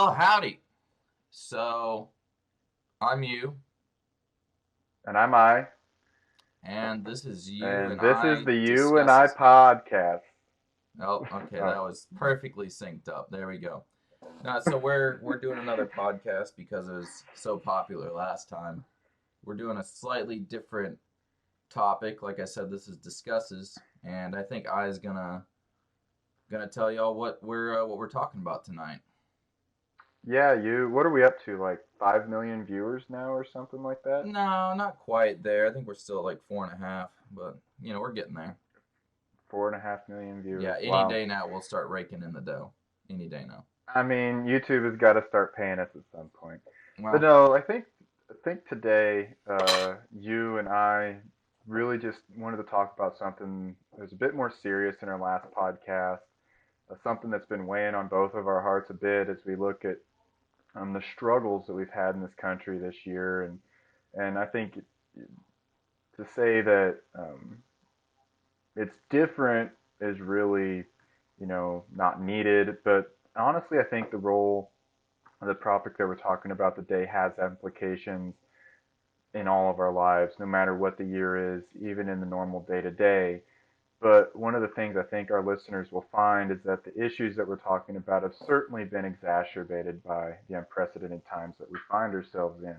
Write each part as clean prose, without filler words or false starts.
Well, howdy. So, I'm you, And I'm I, and this is You and and this is I the You and I Discusses. podcast. Oh, okay, Uh, that was perfectly synced up. There we go. So we're doing another podcast because it was so popular last time. We're doing a slightly different topic. Like I said, this is Discusses, and I think I is gonna tell y'all what we're talking about tonight. yeah, what are we up to? Like 5 million viewers now or something like that? No, not quite there. I think we're still at like 4.5, but we're getting there. 4.5 million viewers. Yeah, any Wow. day now we'll start raking in the dough. Any day now. I mean, YouTube has got to start paying us at some point. But Well, no, I think today, you and I really just wanted to talk about something that was a bit more serious in our last podcast. Something that's been weighing on both of our hearts a bit as we look at the struggles that we've had in this country this year, and I think to say that it's different is really, not needed. But honestly, I think the role of the topic that we're talking about today has implications in all of our lives, no matter what the year is, even in the normal day to day. But one of the things I think our listeners will find is that the issues that we're talking about have certainly been exacerbated by the unprecedented times that we find ourselves in.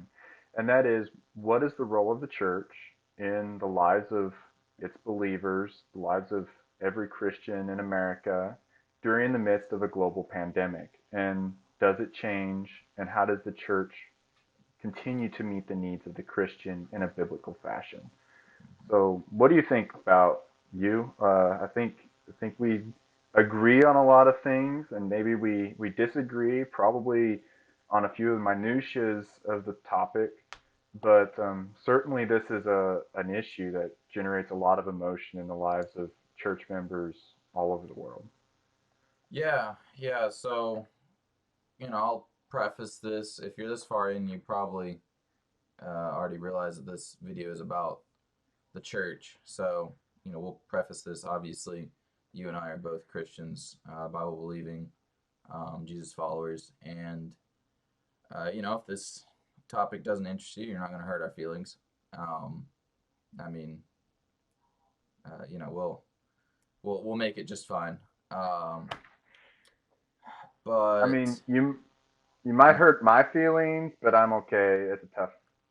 And that is, what is the role of the church in the lives of its believers, the lives of every Christian in America during the midst of a global pandemic? And does it change? And how does the church continue to meet the needs of the Christian in a biblical fashion? So, what do you think about you? I think we agree on a lot of things, and maybe we disagree, probably on a few of the minutiae of the topic. But certainly, this is an issue that generates a lot of emotion in the lives of church members all over the world. yeah, yeah. So, I'll preface this. If you're this far in, you probably already realize that this video is about the church. So, we'll preface this. Obviously, you and I are both Christians, Bible believing, Jesus followers. And, if this topic doesn't interest you, you're not going to hurt our feelings. Um, I mean, we'll make it just fine. Um, I but mean, you might hurt my feelings, but I'm okay as a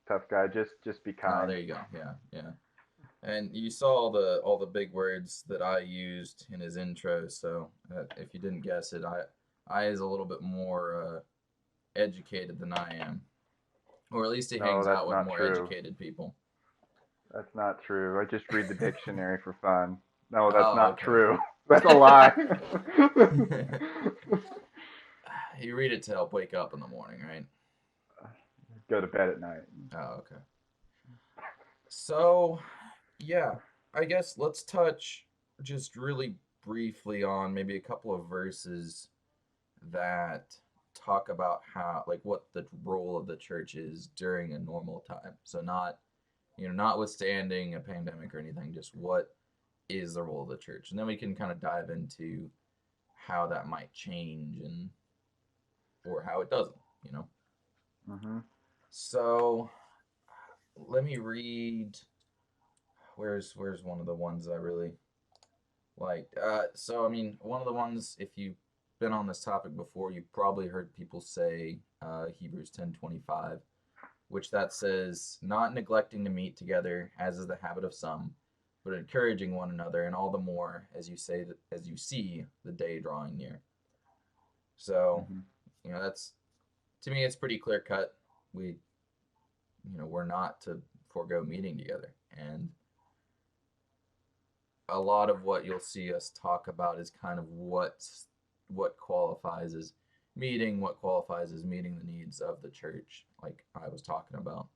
tough guy. Just be oh, kind. there you go. Yeah, yeah. And you saw all the big words that I used in his intro. So if you didn't guess it, I is a little bit more educated than I am, or at least he No, hangs out that's with not more true. educated people. That's not true. I just read the dictionary for fun. No, that's Oh, not okay. true. That's a lie. You read it to help wake up in the morning, right? Go to bed at night. Oh, okay. So, yeah, I guess let's touch just really briefly on maybe a couple of verses that talk about how, like, what the role of the church is during a normal time. So not, notwithstanding a pandemic or anything, just what is the role of the church, and then we can kind of dive into how that might change and or how it doesn't. Hmm. So let me read. Where's one of the ones I really liked? So I mean, one of the ones, if you've been on this topic before, you've probably heard people say Hebrews 10:25, which that says, "Not neglecting to meet together, as is the habit of some, but encouraging one another, and all the more as you see the day drawing near." So, Hmm. that's, to me, it's pretty clear cut. We're not to forego meeting together, and a lot of what you'll see us talk about is kind of what qualifies as meeting, what qualifies as meeting the needs of the church, like I was talking about.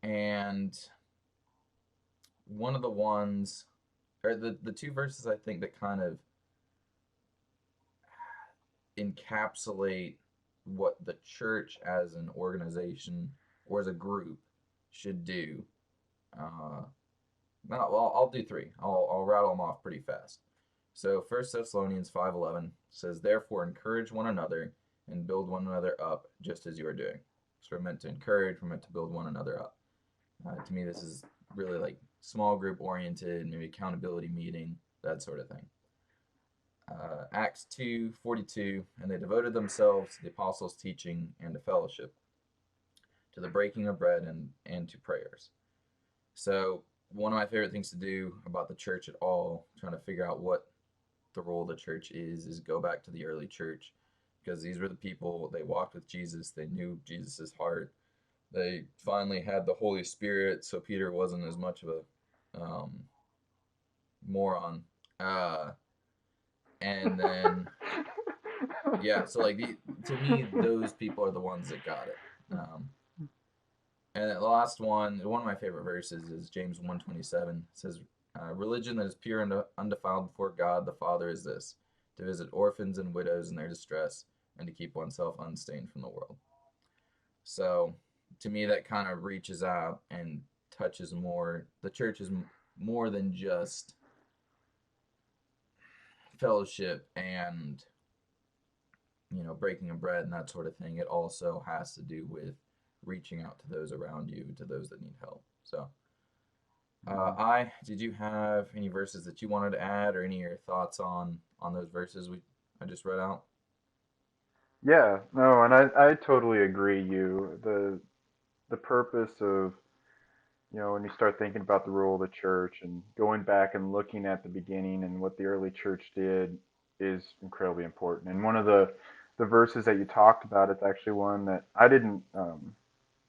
And one of the ones, or the two verses I think that kind of encapsulate what the church as an organization or as a group should do. Uh, no, well, I'll do three. I'll rattle them off pretty fast. So 1 Thessalonians 5:11 says, "Therefore encourage one another and build one another up, just as you are doing. So we're meant to encourage, we're meant to build one another up. To me, this is really like small group oriented, maybe accountability meeting, that sort of thing. Acts 2:42, and they devoted themselves to the apostles' teaching and to fellowship, to the breaking of bread and to prayers. So one of my favorite things to do about the church at all, trying to figure out what the role of the church is go back to the early church, because these were the people, they walked with Jesus, they knew Jesus's heart, they finally had the Holy Spirit, so Peter wasn't as much of a moron. Uh, and then yeah, so like to me, those people are the ones that got it. And the last one of my favorite verses is James 1:27. It says, "Religion that is pure and undefiled before God the Father is this: to visit orphans and widows in their distress, and to keep oneself unstained from the world." So, to me, that kind of reaches out and touches more. The church is more than just fellowship and breaking of bread and that sort of thing. It also has to do with reaching out to those around you, to those that need help. So, I did you have any verses that you wanted to add, or any of your thoughts on those verses I just read out? Yeah, no, and I totally agree. The purpose of, when you start thinking about the role of the church and going back and looking at the beginning and what the early church did is incredibly important. And one of the verses that you talked about, it's actually one that I didn't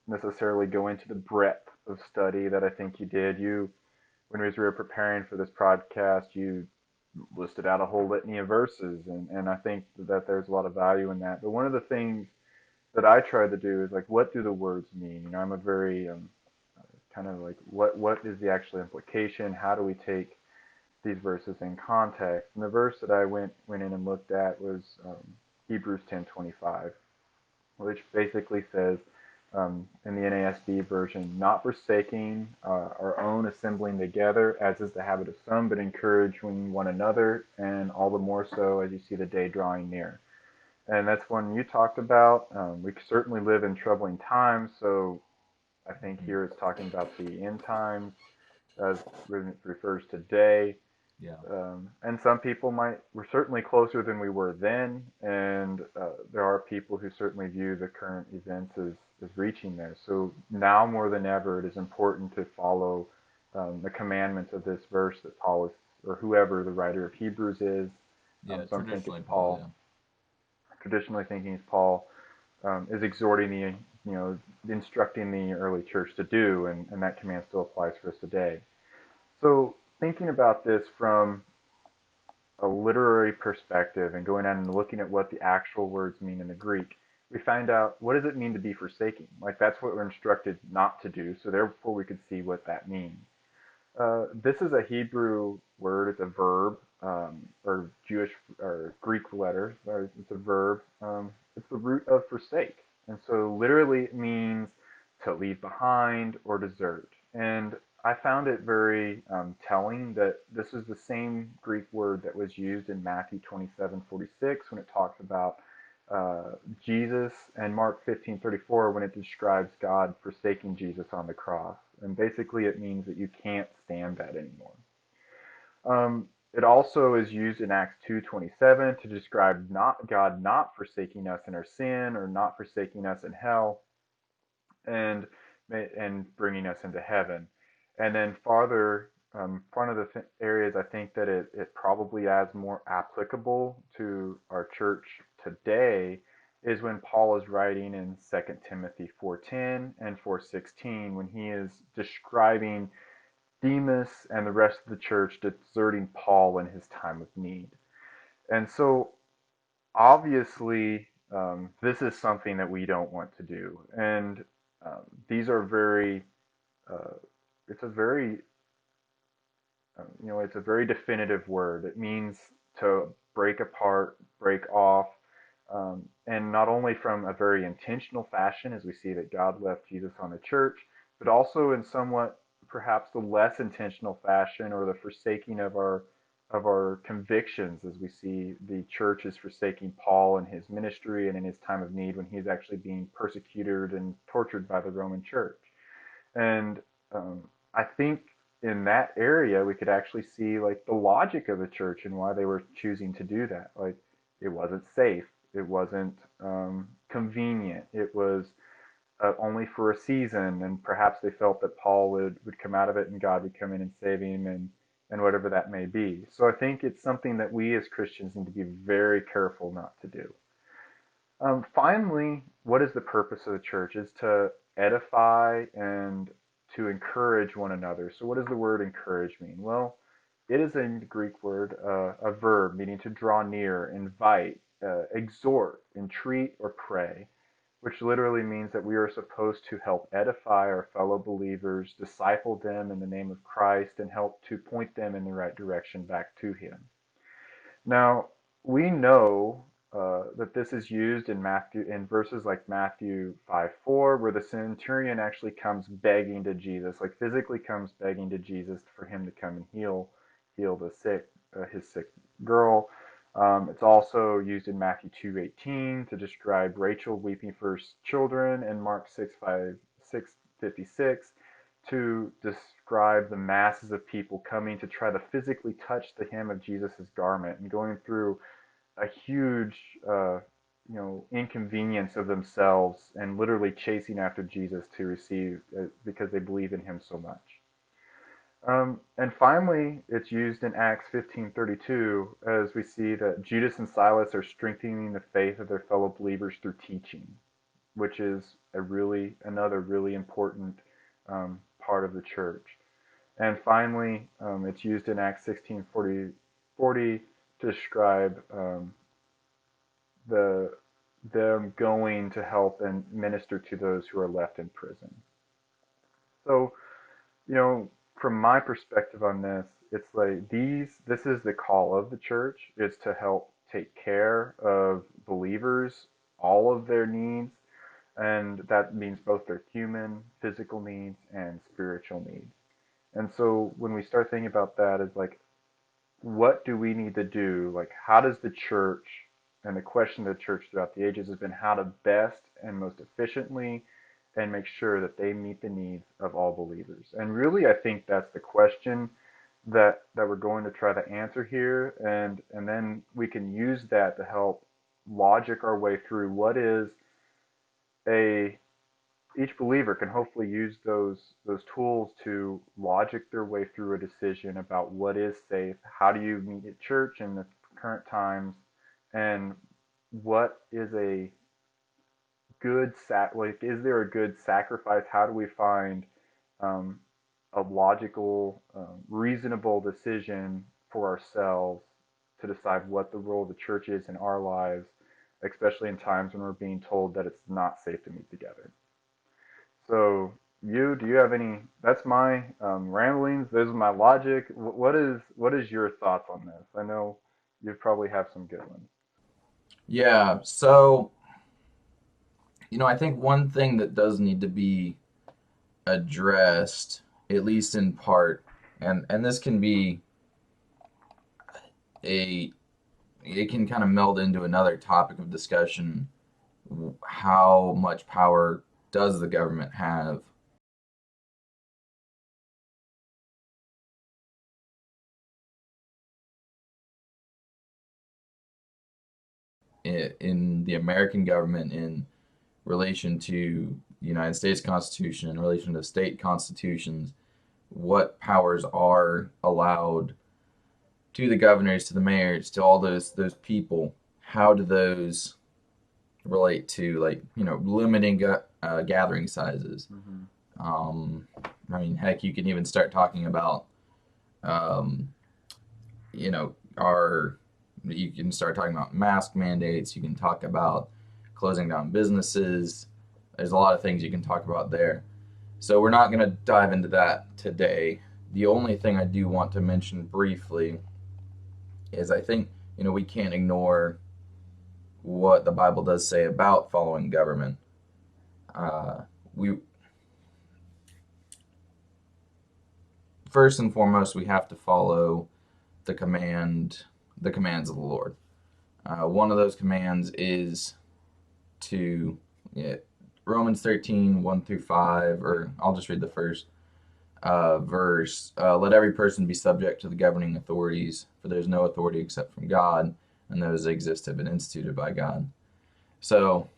necessarily go into the breadth of study that I think you did. When we were preparing for this podcast, you listed out a whole litany of verses, and I think that there's a lot of value in that. But one of the things that I try to do is like, what do the words mean? I'm a very kind of like, what is the actual implication? How do we take these verses in context? And the verse that I went in and looked at was Hebrews 10:25, which basically says, in the NASB version, not forsaking our own assembling together, as is the habit of some, but encouraging one another, and all the more so as you see the day drawing near. And that's one you talked about. We certainly live in troubling times, so I think Mm-hmm. here it's talking about the end times as it refers to day. Yeah. And some people we're certainly closer than we were then, and there are people who certainly view the current events as reaching there. So now more than ever, it is important to follow the commandments of this verse that Paul is, or whoever the writer of Hebrews is. Yeah, Some think it's traditionally Paul, Paul. yeah. Traditionally thinking it's Paul, is exhorting instructing the early church to do, and that command still applies for us today. So thinking about this from a literary perspective and going out and looking at what the actual words mean in the Greek, we find out what does it mean to be forsaking? Like that's what we're instructed not to do. So therefore, we could see what that means. This is a Hebrew word. It's a verb, or Jewish or Greek letter. It's a verb. It's the root of forsake, and so literally it means to leave behind or desert. And I found it very telling that this is the same Greek word that was used in Matthew 27:46 when it talks about Jesus, and Mark 15:34 when it describes God forsaking Jesus on the cross. And basically, it means that you can't stand that anymore. It also is used in Acts 2:27 to describe not God not forsaking us in our sin or not forsaking us in hell, and bringing us into heaven. And then farther, one of the areas I think that it probably is more applicable to our church today is when Paul is writing in 2 Timothy 4:10 and 4:16 when he is describing Demas and the rest of the church deserting Paul in his time of need. And so obviously, this is something that we don't want to do. And these are very, uh, it's a very, it's a very definitive word. It means to break apart, break off, and not only from a very intentional fashion, as we see that God left Jesus on the church, but also in somewhat perhaps the less intentional fashion or the forsaking of our of our convictions as we see the church is forsaking Paul in his ministry and in his time of need when he's actually being persecuted and tortured by the Roman church. And I think in that area we could actually see like the logic of the church and why they were choosing to do that. Like it wasn't safe, it wasn't convenient, it was only for a season, and perhaps they felt that Paul would come out of it and God would come in and save him and whatever that may be. So I think it's something that we as Christians need to be very careful not to do. Finally, what is the purpose of the church? Is to edify and to encourage one another. So what does the word encourage mean? Well, it is a Greek word, a verb meaning to draw near, invite, exhort, entreat, or pray, which literally means that we are supposed to help edify our fellow believers, disciple them in the name of Christ, and help to point them in the right direction back to Him. Now, we know that this is used in Matthew in verses like Matthew 5:4, where the centurion actually comes begging to Jesus, like physically comes begging to Jesus for him to come and heal the sick his sick girl. It's also used in Matthew 2:18 to describe Rachel weeping for her children, and Mark 6:56 to describe the masses of people coming to try to physically touch the hem of Jesus' garment and going through a huge, inconvenience of themselves and literally chasing after Jesus to receive because they believe in him so much. And finally, it's used in Acts 15:32 as we see that Judas and Silas are strengthening the faith of their fellow believers through teaching, which is another really important part of the church. And finally, it's used in Acts 16:40 to describe them going to help and minister to those who are left in prison. So, you know, from my perspective on this, it's like this is the call of the church, is to help take care of believers, all of their needs, and that means both their human, physical needs and spiritual needs. And so when we start thinking about that, is like, what do we need to do? Like, how does the church, and the question of the church throughout the ages has been how to best and most efficiently and make sure that they meet the needs of all believers. And really, I think that's the question that we're going to try to answer here, and then we can use that to help logic our way through what is a each believer can hopefully use those tools to logic their way through a decision about what is safe, how do you meet at church in the current times, and what is a like is there a good sacrifice? How do we find um, a logical, reasonable decision for ourselves to decide what the role of the church is in our lives, especially in times when we're being told that it's not safe to meet together. So, do you have any? That's my ramblings. Those are my logic. What is your thoughts on this? I know you probably have some good ones. Yeah, so, I think one thing that does need to be addressed, at least in part, and this can be a it can kind of meld into another topic of discussion. How much power does the government have in the American government in relation to the United States Constitution, in relation to state constitutions? What powers are allowed to the governors, to the mayors, to all those people? How do those relate to, like, limiting gathering sizes? Mm-hmm. I mean, heck, you can even start talking about, um, our you can start talking about mask mandates. You can talk about closing down businesses. There's a lot of things you can talk about there. So we're not going to dive into that today. The only thing I do want to mention briefly is I think, we can't ignore what the Bible does say about following government. We First and foremost, we have to follow the commands of the Lord. One of those commands is to, yeah, Romans 13, 1 through 5, or I'll just read the first verse. Let every person be subject to the governing authorities, for there is no authority except from God, and those that exist have been instituted by God. So,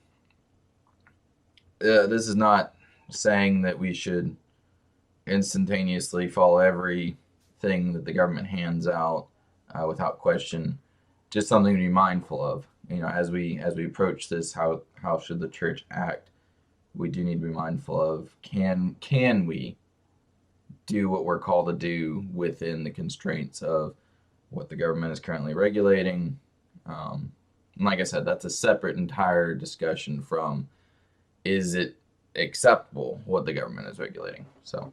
this is not saying that we should instantaneously follow everything that the government hands out without question. Just something to be mindful of. As we approach this, how should the church act? We do need to be mindful of can we do what we're called to do within the constraints of what the government is currently regulating. And like I said, that's a separate entire discussion from is it acceptable what the government is regulating. So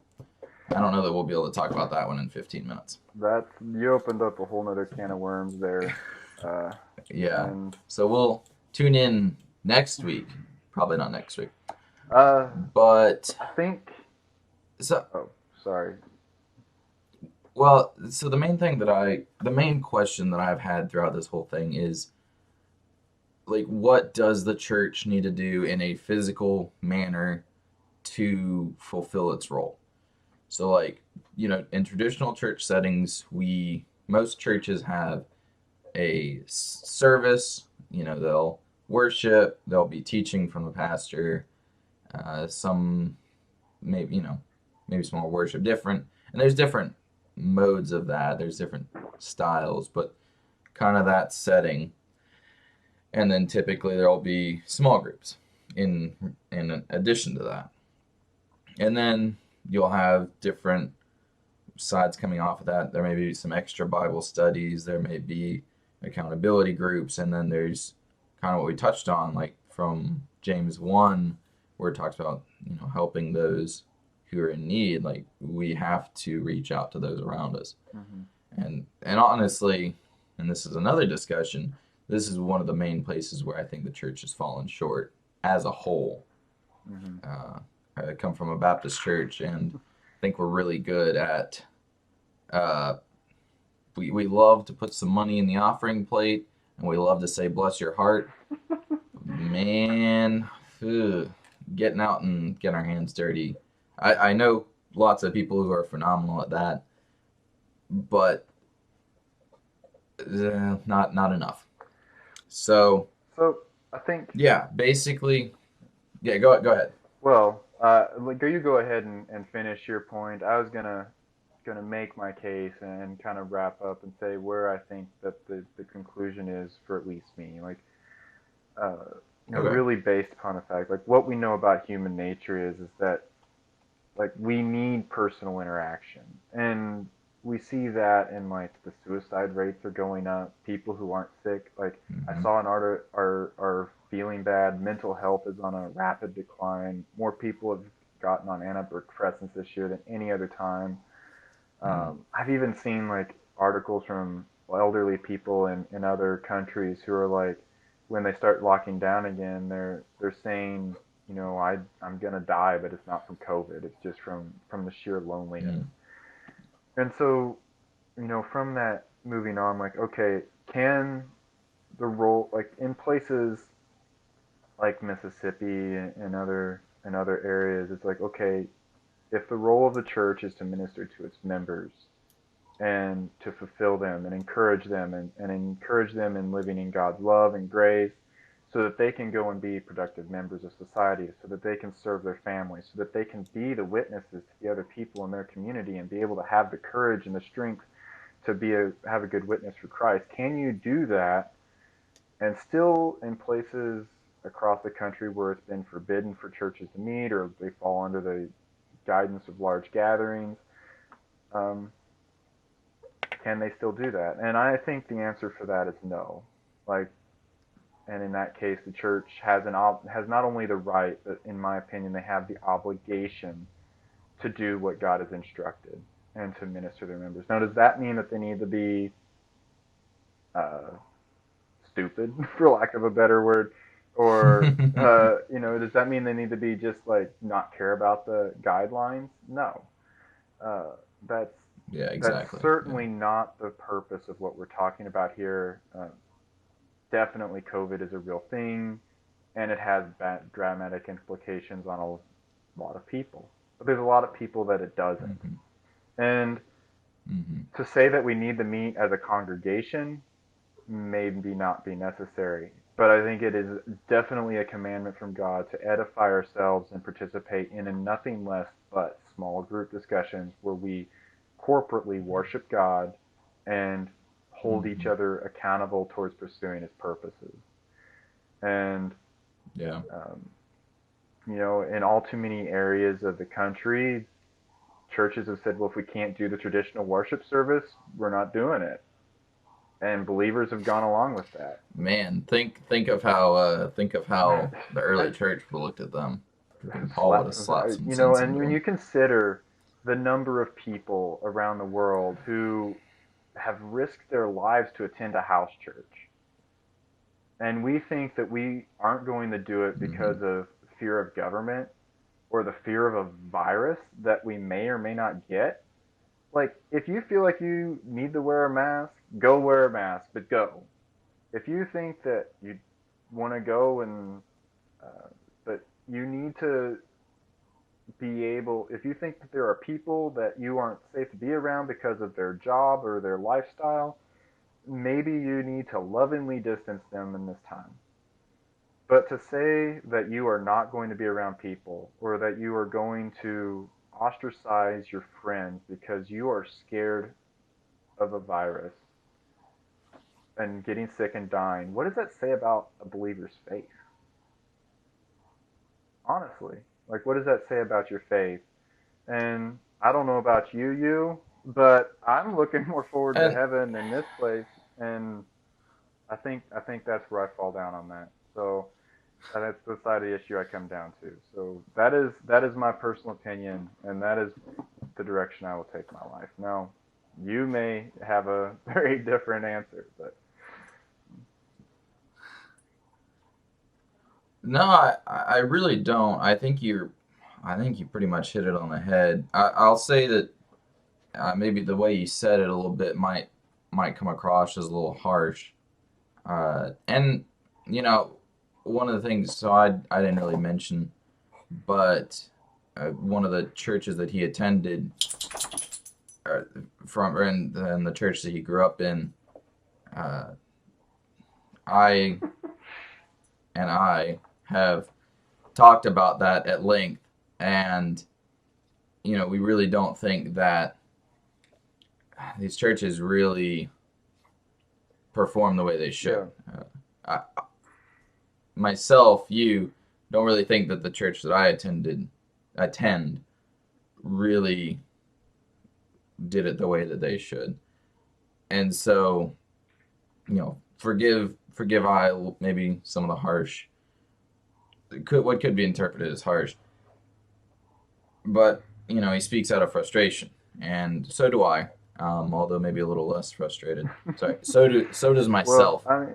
I don't know that we'll be able to talk about that one in 15 minutes. You opened up a whole nother can of worms there. Yeah. So we'll tune in next week. Probably not next week. But I think. So. Oh, sorry. Well, so the main question that I've had throughout this whole thing is, like, what does the church need to do in a physical manner to fulfill its role? So, like, in traditional church settings, most churches have a service. They'll worship, they'll be teaching from the pastor, some maybe small worship, different, and there's different modes of that. There's different styles, but kind of that setting. And then typically there'll be small groups in addition to that. And then you'll have different sides coming off of that. There may be some extra Bible studies, there may be accountability groups, and then there's kind of what we touched on, like from James 1, where it talks about, helping those who are in need. Like, we have to reach out to those around us. Mm-hmm. And honestly, and this is another discussion, this is one of the main places where I think the church has fallen short as a whole. Mm-hmm. I come from a Baptist church, and I think we're really good at we love to put some money in the offering plate, and we love to say bless your heart. Man, getting out and getting our hands dirty. I know lots of people who are phenomenal at that, but not enough. So I think, yeah, basically, yeah. Go ahead. Well, you go ahead and finish your point. I was gonna make my case and kind of wrap up and say where I think that the conclusion is for at least me. Like, okay. Really based upon the fact, like, what we know about human nature is that, like, we need personal interaction, and we see that in, like, the suicide rates are going up. People who aren't sick, like, mm-hmm. I saw an article, are feeling bad. Mental health is on a rapid decline. More people have gotten on antidepressants this year than any other time. I've even seen, like, articles from elderly people in other countries who are like, when they start locking down again, they're saying, I'm gonna die, but it's not from COVID. It's just from the sheer loneliness. Mm. And so, from that moving on, like, okay, can the role, like, in places like Mississippi and other areas, it's like, okay, if the role of the church is to minister to its members and to fulfill them and encourage them and encourage them in living in God's love and grace, so that they can go and be productive members of society, so that they can serve their families, so that they can be the witnesses to the other people in their community and be able to have the courage and the strength to have a good witness for Christ. Can you do that and still, in places across the country where it's been forbidden for churches to meet, or they fall under the guidance of large gatherings, can they still do that? And I think the answer for that is no. And in that case, the church has not only the right, but in my opinion, they have the obligation to do what God has instructed and to minister to their members. Now, does that mean that they need to be stupid, for lack of a better word? Or, does that mean they need to be just, like, not care about the guidelines? No. That's Yeah, That's exactly. Yeah. certainly not the purpose of what we're talking about here. Definitely, COVID is a real thing, and it has bad, dramatic implications on a lot of people. But there's a lot of people that it doesn't. Mm-hmm. And Mm-hmm. to say that we need to meet as a congregation maybe not be necessary. But I think it is definitely a commandment from God to edify ourselves and participate in a nothing less but small group discussions where we corporately worship God and hold each Mm-hmm. other accountable towards pursuing His purposes. And, Yeah. um, in all too many areas of the country, churches have said, well, if we can't do the traditional worship service, we're not doing it. And believers have gone along with that. Man, think of how the early church looked at them. Freaking Paul would Slap, have slapped some sense and into when you them. consider the number of people around the world who have risked their lives to attend a house church, and we think that we aren't going to do it Mm-hmm. because of fear of government or the fear of a virus that we may or may not get, like if you feel like you need to wear a mask, go wear a mask, but go. If you think that you want to go and but you need to be able, if you think that there are people that you aren't safe to be around because of their job or their lifestyle, maybe you need to lovingly distance them in this time. But to say that you are not going to be around people or that you are going to ostracize your friends because you are scared of a virus and getting sick and dying, what does that say about a believer's faith? Honestly, like what does that say about your faith? And I don't know about but I'm looking more forward to And heaven than this place. And I think that's where I fall down on that. So that's the side of the issue I come down to. So that is my personal opinion, and that is the direction I will take my life. Now, you may have a very different answer, but no, I really don't. I think you pretty much hit it on the head. I'll say that maybe the way you said it a little bit might come across as a little harsh. And you know, one of the things, so I didn't really mention, but one of the churches that he attended uh, from, and the church that he grew up in, uh, I and I have talked about that at length, and we really don't think that these churches really perform the way they should. yeah, I, myself, you don't really think that the church that I attend really did it the way that they should. And so, forgive I maybe some of the harsh what could be interpreted as harsh, but he speaks out of frustration, and so do I. Although maybe a little less frustrated. Sorry. So does well, myself. I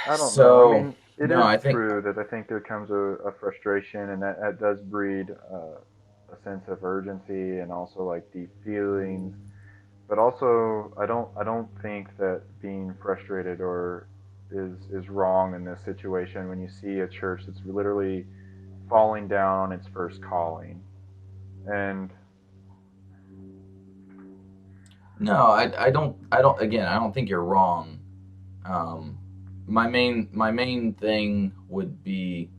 I don't know. I So mean, it no, is I think true that I think there comes a frustration, and that does breed a sense of urgency and also like deep feelings. But also, I don't think that being frustrated or is wrong in this situation when you see a church that's literally falling down on its first calling. And no, I don't again, I don't think you're wrong. Um, my main thing would be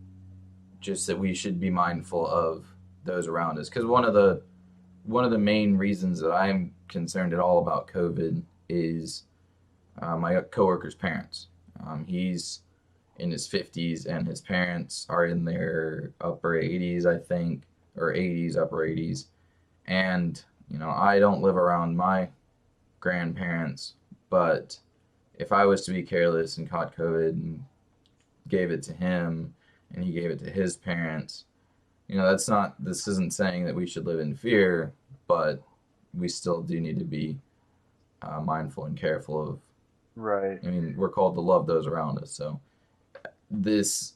just that we should be mindful of those around us, because one of the main reasons that I'm concerned at all about COVID is my coworker's parents. He's in his 50s, and his parents are in their upper 80s, I think, or 80s, upper 80s. And I don't live around my grandparents, but if I was to be careless and caught COVID and gave it to him, and he gave it to his parents, this isn't saying that we should live in fear, but we still do need to be mindful and careful of. right, I mean, we're called to love those around us, so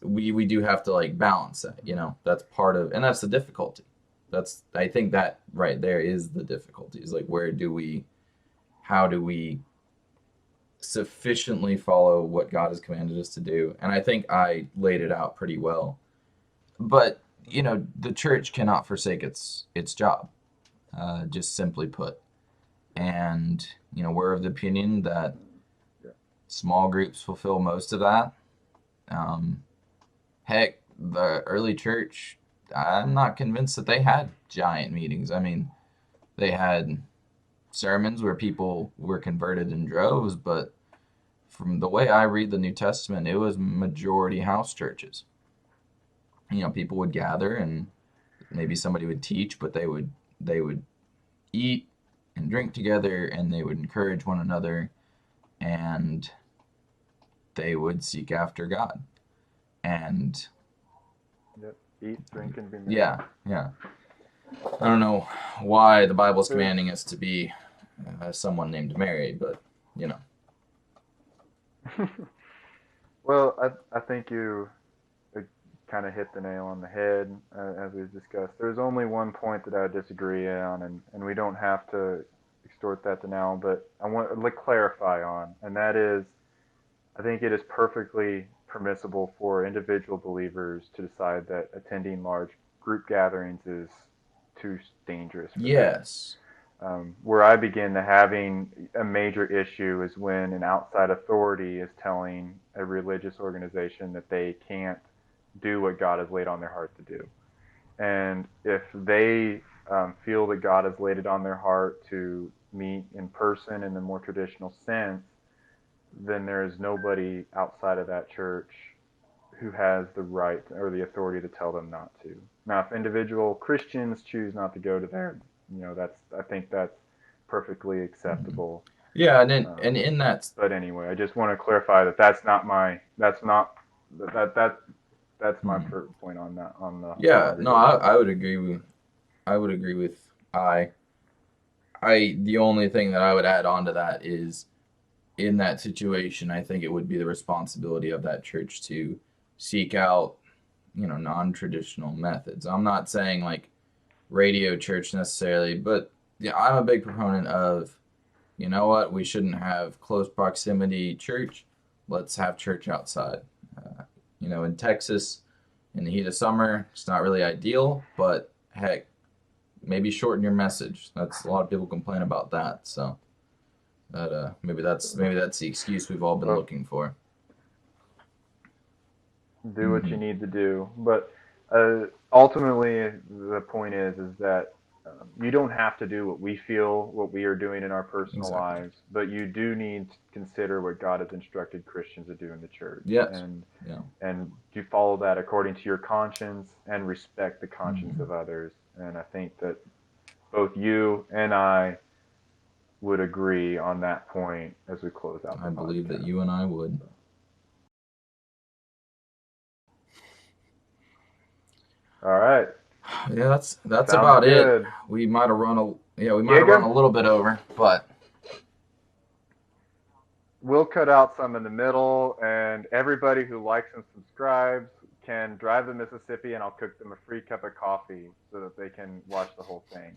we do have to like balance that. That's part of, and that's the difficulty. I think that right there is the difficulty. Is like how do we sufficiently follow what God has commanded us to do? And I think I laid it out pretty well. But the church cannot forsake its job, just simply put. And we're of the opinion that small groups fulfill most of that. Um, Heck, the early church, I'm not convinced that they had giant meetings. I mean, they had sermons where people were converted in droves, but from the way I read the New Testament, it was majority house churches. People would gather and maybe somebody would teach, but they would eat and drink together, and they would encourage one another, and they would seek after God. And Yep. Eat, drink, and be merry. yeah. I don't know why the Bible's commanding us to be someone named Mary, but Well, I think you kind of hit the nail on the head, as we've discussed. There's only one point that I disagree on, and we don't have to extort that to now, but I want to clarify on, and that is, I think it is perfectly permissible for individual believers to decide that attending large group gatherings is too dangerous for them. Yes. Where I begin to having a major issue is when an outside authority is telling a religious organization that they can't do what God has laid on their heart to do. And if they feel that God has laid it on their heart to meet in person in the more traditional sense, then there is nobody outside of that church who has the right or the authority to tell them not to. Now, if individual Christians choose not to go to there, I think that's perfectly acceptable. Yeah, and in that. But anyway, I just want to clarify that that's my point on that Yeah, no, I would agree with I. The only thing that I would add on to that is, in that situation, I think it would be the responsibility of that church to seek out, non-traditional methods. I'm not saying like radio church necessarily, but yeah, I'm a big proponent of, we shouldn't have close proximity church. Let's have church outside. In Texas, in the heat of summer, it's not really ideal, but heck, maybe shorten your message. That's a lot of people complain about that. So that maybe that's the excuse we've all been looking for. Do what you need to do, but ultimately the point is that you don't have to do what we are doing in our personal lives, but you do need to consider what God has instructed Christians to do in the church. Yes. And you follow that according to your conscience and respect the conscience of others. And I think that both you and I would agree on that point as we close out the podcast. I believe that you and I would. All right. Yeah, that's about good. It. We might have run a little bit over, but we'll cut out some in the middle, and everybody who likes and subscribes can drive to Mississippi, and I'll cook them a free cup of coffee so that they can watch the whole thing.